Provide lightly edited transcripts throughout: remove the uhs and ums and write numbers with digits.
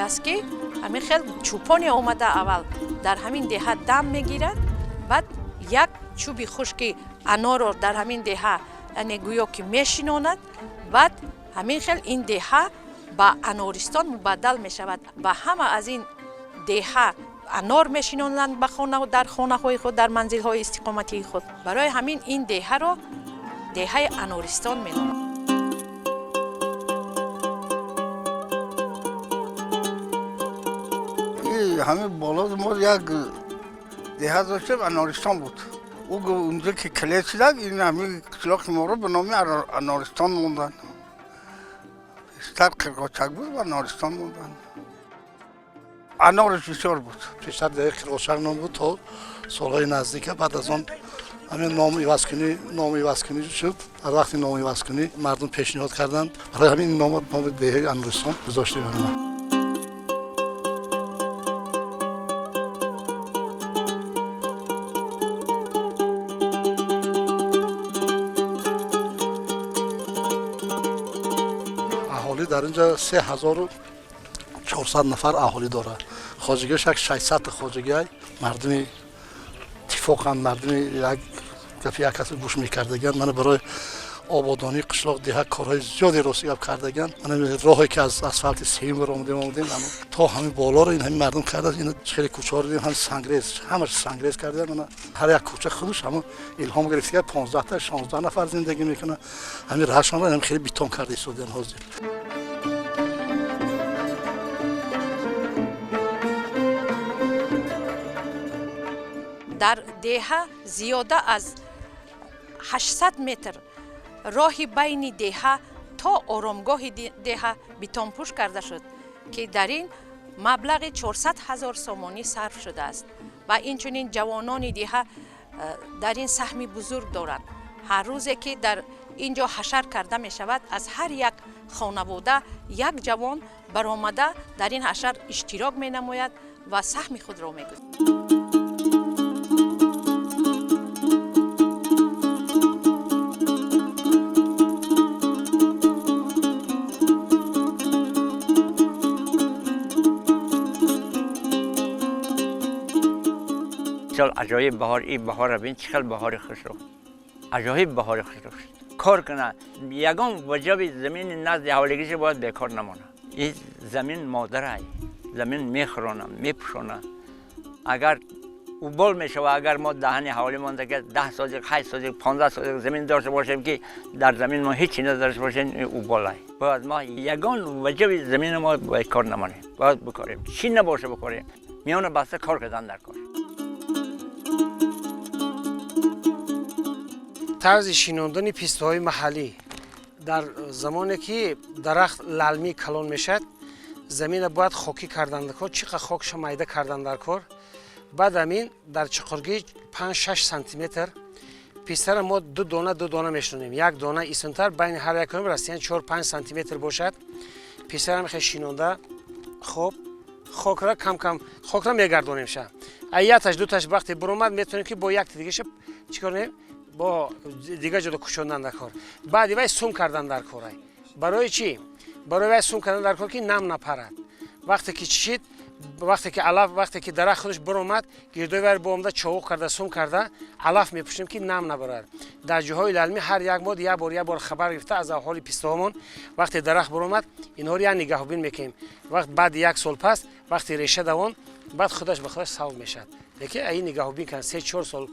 аст ки ҳамин хел чӯпоне омада аввал дар ҳамин деҳа дам мегирад, баъд як чӯби хушки анорро дар ҳамин деҳа яъне гӯё ки мешинонад, баъд ҳамин хел ин деҳа ба анористон мубаддал мешавад ва ҳама аз ин деҳа анор мешинонанд ба дар хонаҳои худ, дар манзилҳои истиқоматии худ. Барои ҳамин ин деҳаро деҳаи анористон меноманд. ҳамин боло мо як деҳа доштем, анористон буд. اونجا که کلیت شدن این همین قشلاق ما رو به نام انارستان موندن. بیشتر قرقاچک بود و انارستان موندن. انارش بسیار بود. بیشتر دیگه قرقاچک نام بود تا سالهای نزدیکه. بعد از آن همین نام ایوازکنی شد. از وقتی نام ایوازکنی مردم پیشنهاد کردند برای همین نام دهه انارستان گذاشته بودند. در اینجا 3400 نفر اهالی داره. خواجگیش یک 600 خواجگی مردمی اتفاقا مردمی یک کسی گوش میکردگن. من برای آبادانی قشلاق دیها کارهای زیادی راستیاب کردگن. من راهی که از اسفالت سیم آمدیم تا همین بالا رو این همین مردم کردن. این خیلی کوچه رو دیدیم، هم سنگریز، همش سنگریز کردن. من هر یک کوچه خودش هم الهام گرفته 15 تا 16 نفر زندگی میکنه. همین راهشان رو هم خیلی بیتون کرده ایستادن حاضر. дар деҳа зиёда аз 800 метр роҳи байни деҳа то оромгоҳи деҳа битонпӯш карда шуд ки дар ин маблағи 400 000 сомонӣ сарф шудааст ва инчунин ҷавонони деҳа дар ин саҳми бузург доранд. ҳар рӯзе ки дар инҷо ҳашар карда мешавад, аз ҳар як хонавода як ҷавон баромада дар ин ҳашар иштирок менамояд ва саҳми худро мегузорад. عجایب بهار این بهار رو ببین چقدر بهار خوش رو عجایب بهار خوش رو کار کنه یگان وجب زمین نزد حوالگیش باید بیکار نمونه. این زمین مادره، زمین میخورونه میپوشونه. اگر اوبال میشه و اگر ما دهنی حوالی مونده که 10 سال 8 سال 15 سال زمین داشته باشیم که در زمین ما هیچی نداشته باشیم اوبالای باید ما یگان وجب زمین ما بیکار نمونه. باید بکاریم چی نباشه بکاریم میونه بسته کار کردن در کار. طرز شیناندن پیسته‌های محلی در زمانی که درخت للمی کلان میشد زمین باید خاکی کردن در کار. چقدر خاکش میده کردن در کار. بعد همین در چقرگی 5-6 سانتی متر پیسته را ما دو دانه میشونیم. یک دانه ایسانتر بین هر یک کنیم رسیدن 4-5 سانتی متر باشد. پیسته را میخواد شینانده خوب خاک را کم کم خاک را میگردونیم شه. ایتش دو تاش وقتی برآمد میتونیم که با یک دیگه چیکار کنیم با دیگه جدا کشوندن در کار. بعد وای سوم کردن در کار. برای چی؟ برای وای سوم کردن در کار که نم نپرد. وقتی که چشید وقتی که علف وقتی که درخت خودش برآمد گردوی ور بومده چاوق کرده سوم کرده علف میپوشیم که نم نبرد. در جاهای للمی هر یک ماه یک بار خبر گرفته از اهالی پیسته‌هامون وقتی درخت برآمد اینها رو نگهبین میکنیم. وقت بعد یک سال پس وقتی ریشه دوان بعد خودش به خودش سال میشه. دیگه این نگهبین کن 3-4 سال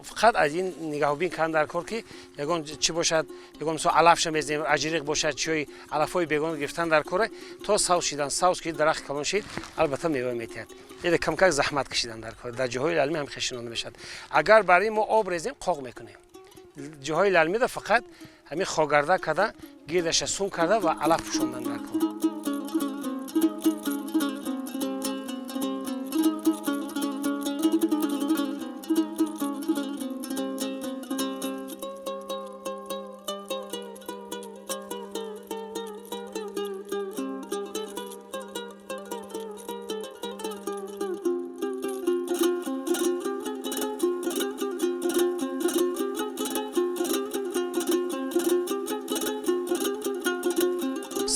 فقط از این نگهبین کردن در کار که یگان چی باشد یگان مثلا علفش میزنیم اجریق باشد چی علفای بیگان گرفتن در کار تا ساوس شدن ساوس که درخت کلان شد البته میوه میتید. یه کم کم زحمت کشیدن در کار. در جاهای للمی هم خشنانده میشد. اگر برای ما آب ریزیم قاق میکنیم. جاهای للمی ده فقط همین خاگرده کرده گردش سوم کرده و علف پوشوندن در کار.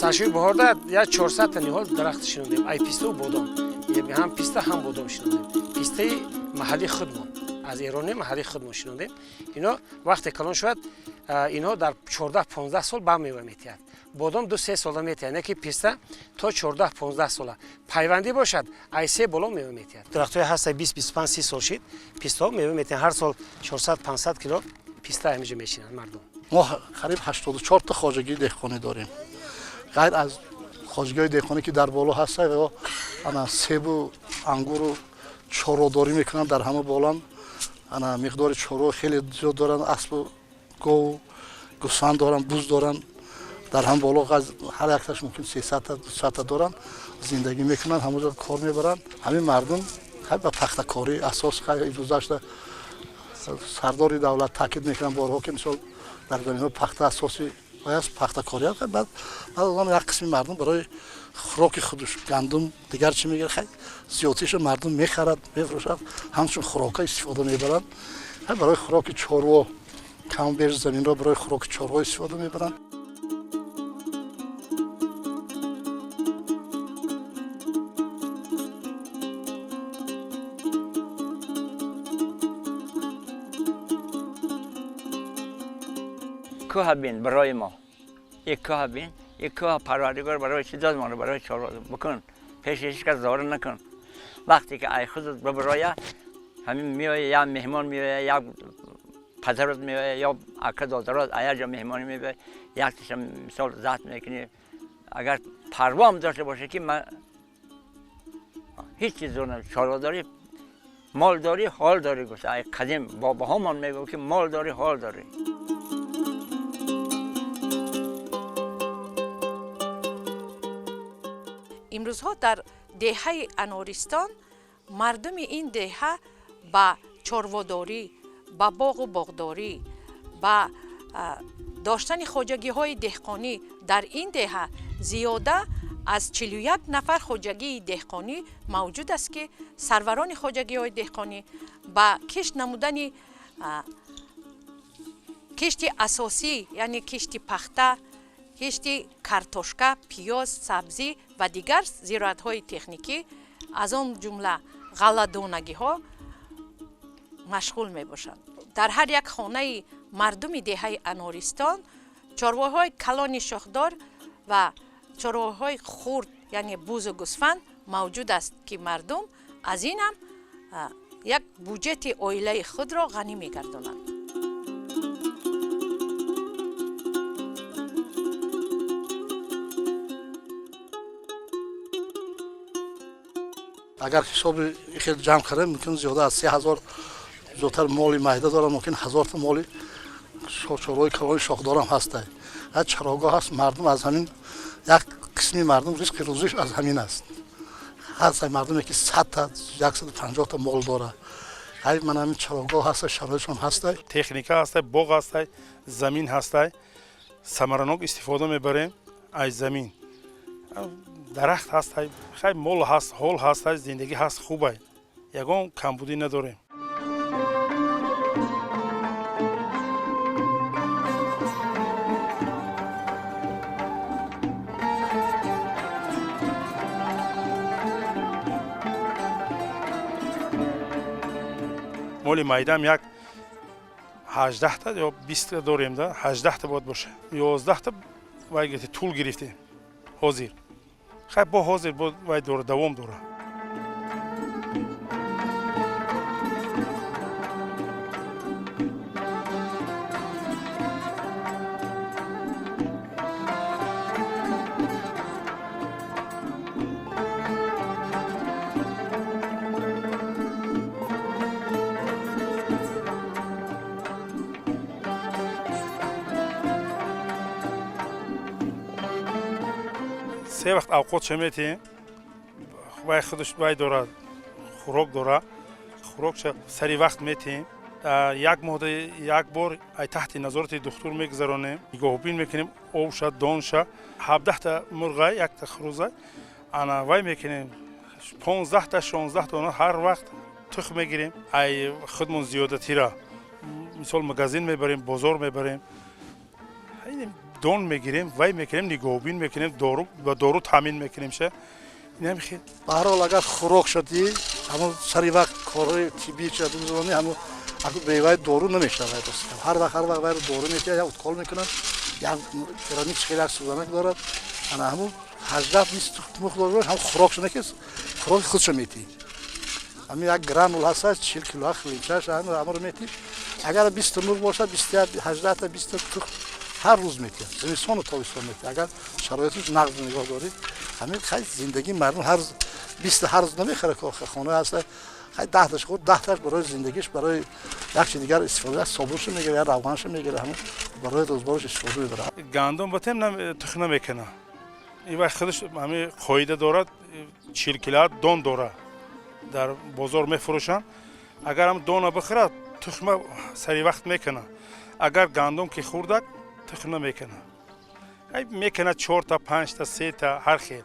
саршои баҳорда як 400 та ниҳол дарахт шинудем. Ай писту бодом. ҳам писта ҳам бодом шинудем. Пистаи маҳаллии худмон. Аз Эрони маҳаллии худмон шинудем. Ино вақте калон шуд, инҳо дар 14-15 сол бармева метиҳад. Бодом 2-3 сола метиҳад. Не ки писта то 14-15 сола. Пайвандӣ бошад, ай се боло мева метиҳад. Дарахтҳои ҳастай 20-25 сол шид, пистаҳо мева метиҳад. Ҳар сол 400-500 кило писта ҳамиҷа мешинанд мардум. мо қариб 84 та хоҷагии деҳқонӣ дорем. ғайр аз хоҷагиҳои деҳқонӣ ки дар боло ҳастанд ё ана себу ангуру чородорӣ мекунанд дар ҳама боланд. ана миқдори чоро хеле зиёд доранд. Аспу гов гусанд доранд, буз доранд. дар ҳам боло ҳар якташ мумкин 300 та 200 та доранд. зиндагӣ мекунанд, ҳамаҷо кор мебаранд. ҳамин мардум хай ба пахтакорӣ асос хай гузашта сардори давлат таъкид мекунанд борҳо ки мисол дар заминҳои пахта асоси бояст пахтакорӣ аст. баъд он як қисми мардум барои хӯроки худуш гандум дигар чӣ мегирад, хай зиёдтиша мардум мехарад, мефурӯшад, ҳамчун хӯрока истифода мебаранд. хай барои хӯроки чорво каму беш заминро барои хӯроки чорво истифода мебаранд. کوه بین برای ما یک کوه بین یک کوه پروردگار برای چی داد ما رو برای چهار بکن پیش هیچ کس ظاهر نکن وقتی که ای خودت برای همین میای یا مهمان میای یا پدرت میای یا اکا دادرات ایا جا مهمانی میای یک تیش مثال ذات میکنی اگر پروا هم داشته باشه که من هیچ چیز رو چهار داری مال داری حال داری گفت ای قدیم باباها من میگه که مال داری حال داری имрӯзҳо дар деҳаи Анористон мардуми ин деҳа ба чорводорӣ, ба боғу боғдорӣ, ба доштани хоҷагиҳои деҳқонӣ дар ин деҳа зиёда аз 41 нафар хоҷагии деҳқонӣ мавҷуд аст ки сарварони хоҷагиҳои деҳқонӣ ба кишт намудани кишти асосӣ, яъне кишти пахта, кишти картошка, пиёз, сабзӣ ва дигар зироатҳои техникӣ аз он ҷумла ғалладонагиҳо машғул мебошанд. дар ҳар як хонаи мардуми деҳаи Анористон чорвоҳои калони шохдор ва чорвоҳои хурд, яъне бузу гӯсфанд мавҷуд аст ки мардум аз инам як буҷети оилаи худро ғанӣ мегардонанд. агар ҳисоби хеле ҷамъ кардем мумкин зиёда аз 3000 зиёдтар моли майда дорам, мумкин 1000 та моли чорвои калони шохдорам ҳастад. як чарогоҳ ҳаст, мардум аз ҳамин як қисми мардум ризқи рӯзиш аз ҳамин аст. ҳаст мардуме ки 100 та 150 та мол дорад. ҳай ман ҳамин чарогоҳ ҳаст, шароитшон ҳастад. техника ҳастад, боғ ҳастад, замин ҳастад. самаранок истифода мебарем аз замин. дарахт ҳастад, хай мол ҳаст, ҳол ҳастад, зиндагӣ ҳаст, хубай. ягон камбудӣ надорем. моли майдам як 18 та ё 20 та дорем да, 18 та бояд боша. 11 та вай гирифте, тул гирифте. ҳозир. хай бо ҳозир бо вай дора давом дора. се вақт авқотша метиҳем, вай худаш вай дорад, хӯрок дорад, хӯрокша сари вақт метиҳем. як моҳда як бор ай таҳти назорати духтур мегузаронем, нигоҳубин мекунем, обша, донша, 17 та мурғай, як та хурӯзай, ана вай мекунем, 15 та 16 та она ҳар вақт тухм мегирем, ай худмон зиёдатира, мисол магазин мебарем, бозор мебарем. دون میگیریم وای میکنیم نگاهبین میکنیم دارو و دارو تامین میکنیم شه این هم خیلی به هر حال اگر خوراک شدی همون سری وقت کارهای طبی شد زمانی همون اگه بیوای دارو نمیشه دوست هر وقت وای دارو میشه یا اتکال میکنن یا کرانی خیلی سوزنک دارد انا همون 18 20 مقدار هم خوراک شده که خوراک خودش میتی همین یک گرانول هست 40 کیلو خلیچش همون رو میتی اگر 20 نور باشه 20 18 تا 20 تا هر روز میتی زمستان و تابستان میتی اگر شرایطش نقد نگاه داری همین خیلی زندگی مردم هر 20 هر روز نمیخره که خانه هست خیلی 10 تاش خود 10 تاش برای زندگیش برای یک چیز دیگر استفاده از صابونش میگیره یا روغنش میگیره همون برای روزمرهش استفاده میبره گندم بتیم تخنه میکنه این وقت خودش همین قاعده دارد 40 کیلو دون داره در بازار میفروشن اگر هم دونه بخره تخمه سری وقت میکنه اگر گندم که خوردک تخنه میکنه ای میکنه 4 تا 5 تا 3 تا هر خیل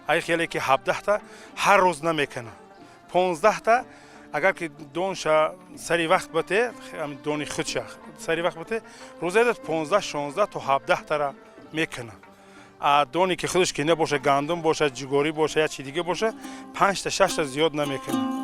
ای خیلی که 17 تا هر روز نمیکنه 15 تا اگر که دونش سری وقت بته هم دونی خودش سری وقت بته روزه 15 16 تا 17 تا را میکنه دونی که خودش که نباشه گندم باشه جگوری باشه یا چی دیگه باشه 5 تا 6 تا زیاد نمیکنه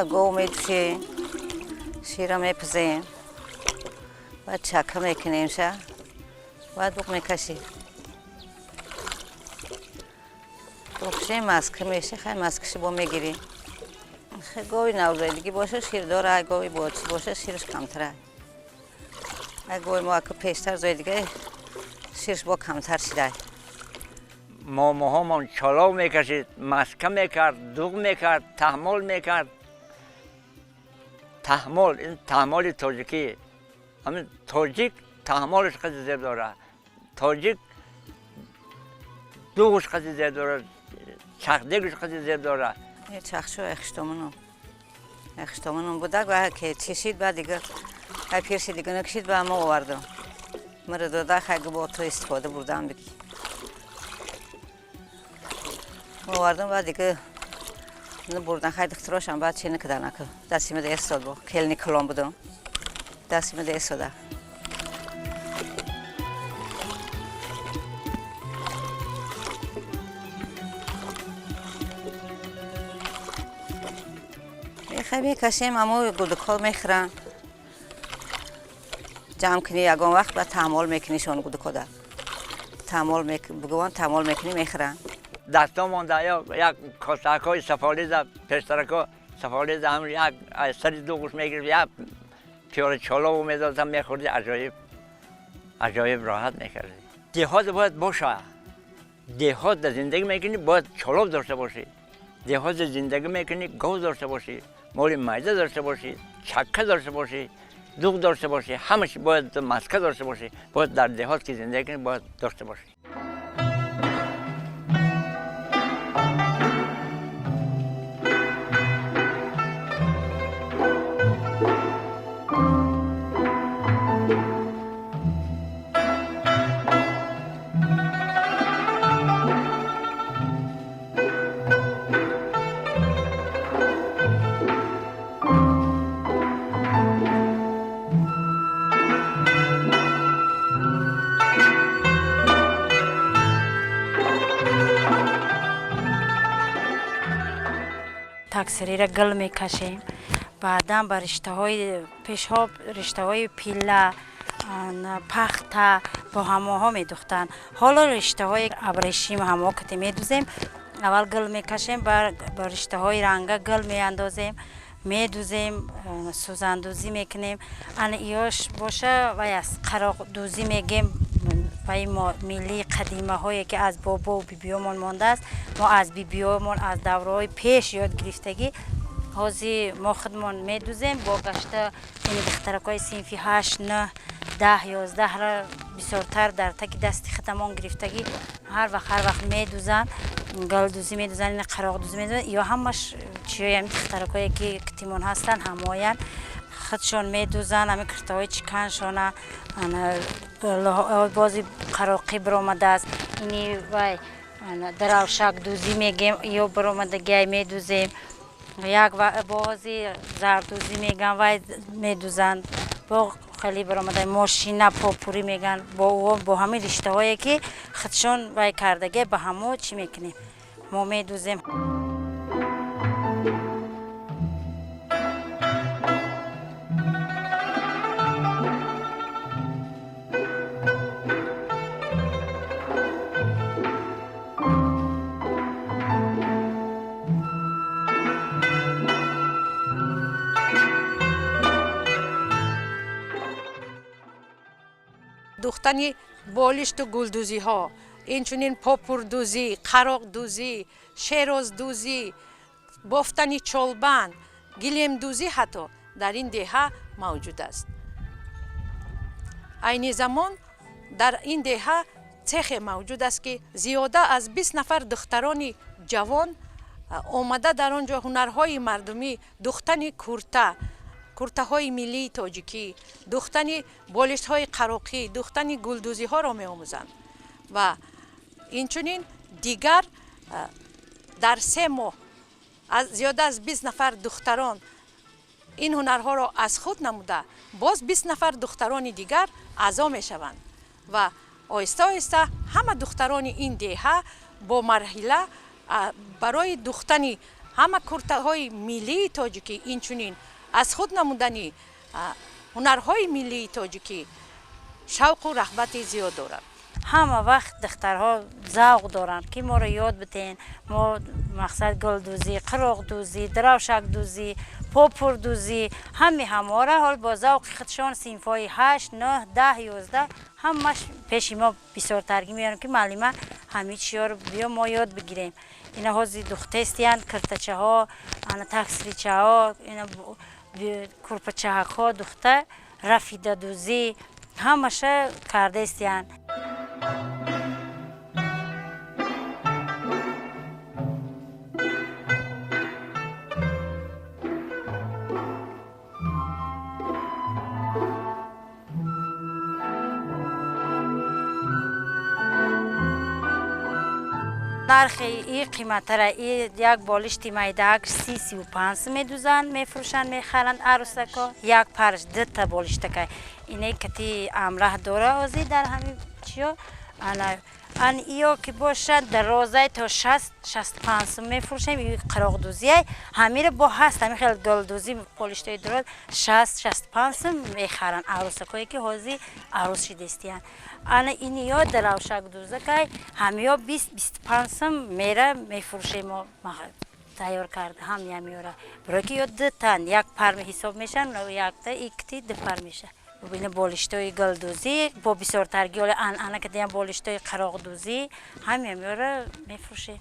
گو میشه شیر میپزیم و چکه میکنیم شه و دوغ میکشیم دوغشه مسکه میشه خیلی مسکش با میگیریم خیلی گوی نوزایدگی باشه شیر داره گوی باشه شیرش کمتره گوی ما که پیشتر زایدگی شیرش با کمتر شده ماما همون چالاو میکشید مسکه میکرد دوغ میکرد تحمل میکرد تحمل این تحمل تاجیکی همین تاجیک تحملش خیلی زیاد داره تاجیک دوغش خیلی زیاد داره چخدگش خیلی زیاد داره یه چخشو اخشتامونم بوده و که چشید بعد دیگه های پیرشی دیگه نکشید و ما آوردم مرا داده خیلی با تو استفاده بردم بگی آوردم بعد دیگه بردن خیلی اختراشم بعد چی نکدن اکو دستیم ده استاد با کلنی کلام بودم دستیم ده استاده خیلی کشیم اما گودکال میخرن جمع کنی یکان وقت بعد تحمل میکنی شون گودکاده بگوان تحمل میکنی میخرن دستان مانده یا یک کاسک های سفالیز پشترک سفالیز هم یک سری دوغش میگرد یک پیاله چالاو میدادم میخوردی عجایب راحت میکردی دهات باید باشه دهات در زندگی میکنی باید چالاو داشته باشی دهات زندگی میکنی گاو داشته باشی مال میده داشته باشی چکه داشته باشی دوغ داشته باشی همش باید مسکه داشته باشی باید در دهات که زندگی کنی باید داشته باشی تکسری را گل میکشیم بعدا با رشته های پیشاب رشته های پیله پخته با همه میدوختن حالا رشته های ابریشم همه که میدوزیم اول گل میکشیم با رشته های رنگه گل میاندازیم میدوزیم سوزندوزی میکنیم ان ایاش باشه و از قراق دوزی میگیم و ما ملی قدیمه هایی که از بابا و بیبیامون مانده است ما از بیبیامون از دورهای پیش یاد گرفتگی حاضی ما خودمون میدوزیم با گشته این دخترک های صنفی 8 9 10 11 را بسیارتر در تک دست خودمون گرفتگی هر وقت میدوزن گلدوزی میدوزن این قراقدوزی میدوزن یا همش چیه همین دخترکایی که کتیمون هستن هماین خودشون میدوزن همین کرتاهای چیکنشونه بازی قراقی برآمده است اینی وای دراوشک دوزی میگیم یا برآمدگی میدوزیم یک بازی زردوزی میگن وای میدوزن با خیلی برآمده ماشینا پاپوری میگن با همین رشته هایی که خودشون وای کردگی به همو چی میکنیم ما میدوزیم. دوختنی بالشت و گلدوزی ها اینچنین پاپور دوزی، قراق دوزی، شیروز دوزی، بافتنی چولبند، گلیم دوزی حتی در این دهه موجود است. عین زمان در این دهه цех موجود است که زیاده از 20 نفر دختران جوان آمده در آنجا هنرهای مردمی دوختن کورته های ملی تاجیکی، دوختن بالشت های قراقی، دوختن گلدوزی ها را می آموزند و اینچنین دیگر در 3 ماه زیاده از 20 نفر دختران این هنرها را از خود نموده باز 20 نفر دختران دیگر اعضا می شوند و آهسته آهسته همه دختران این دهه با مرحله برای دوختن همه کورته های ملی تاجیکی اینچنین از خود نمودنی هنرهای ملی تاجیکی شوق و رغبت زیاد دارند. همه وقت دخترها ذوق دارند که ما رو یاد بتین ما مقصد گلدوزی، قراق دوزی، دراوشک دوزی، پاپور دوزی همه را حال با ذوق خودشان صنفای 8 9 10 11 همش پیش ما بسیار ترگی میارن که معلمه همه چیا رو بیا ما یاد بگیریم. اینا هازی دختستیان کرتچه ها انا تکسریچه ها اینا کرپچه ها دخته رفیده دوزی همشه کرده استیان. نرخ این قیمت را یک بالشتی میدک 30-35 میدوزن میفروشن میخرند عروسکا یک پرش 2 تا بالشتکه اینه کتی امره داره آزی در همین چیا ان ایو که باشد در روزه تا 60-65 میفروشیم این قراق دوزی همین با هست همین خیلی گلدوزی بالشتای درست 60-65 میخرن عروسکایی که حاضی عروس شدستیان انا این یا دراوشک دوزه که همیا 20-25 میره میفروشه ما تیار کرده هم میاره برای که یا 2 تن یک پر حساب میشن و یک تا ایکتی 2 پر میشه. ببینه بالشتای گلدوزی با بسیار ترگی انا که دیگه بالشتای قراق دوزی همه میاره میفروشه.